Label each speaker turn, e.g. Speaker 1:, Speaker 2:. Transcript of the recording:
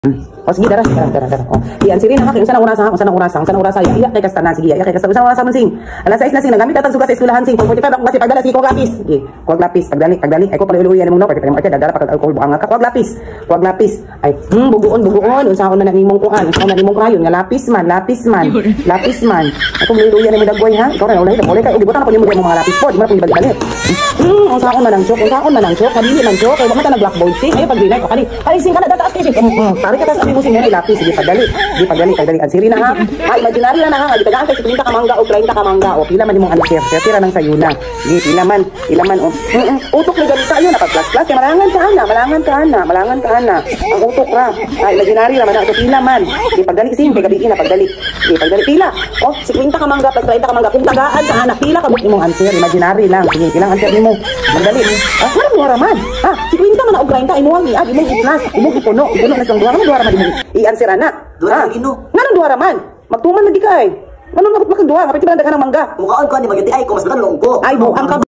Speaker 1: O sige, dara. O, i-answerin na kay unsa nang urasa, iya kay kastanan sige, iya kay kastanan unsa urasa man sing. Alas 6 na sing nagamit atang suga sa eskwelahan sing 45 ako kasi pagdala si kuwag lapis. Sige, kuwag lapis, pagdali. Ay ko pala imong no, pagka mo dala pag alcohol buang ka kuwag lapis. Ay, buguon unsa ako na nimong kuan, unsa na nimong krayon nga lapis man. Ako luya ni dagway ha. Ikaw ra ulay kay gibutan ako nimo mga lapis po, di mo na pud balik. Unsa ako man ang chok, kadili man chok, kay mo ta na blackboard sing, ay pagdinay ko kani sing kana data station. Tari ka sa mo sing lapis, sige pagdali. Ansiri na ha. Ay, imaginary na ha. Gitagaan kay 50 ka mangga o 30 ka mangga o pila man imong answer. Tira nang sayuna. Sige, pila man o. Utok ni ganita yun na pag plus kay malangan ka ana. Ang utok ra. Ay, imaginary naman na pila man. Sige, pagdali sing kay gabi na pagdali. Sige, pagdali pila. Oh, 50 ka mangga plus 30 ka mangga. Kung tagaan sa ana, pila ka imong answer. Imaginary lang. Sige, pilang answer nimo. Pagdali. Ano duha man? 50 man og 30 imong imong i-plus, imong ipuno na sang duha man i-answer ana.
Speaker 2: Duha man gino.
Speaker 1: Nganong duha man? Magtuman lagi ka eh. Nganong makadduha? Kapit ba ka ng mangga?
Speaker 2: Mukhaon ko ni magati ay ko mas badalong ko.
Speaker 1: Ay buang ka.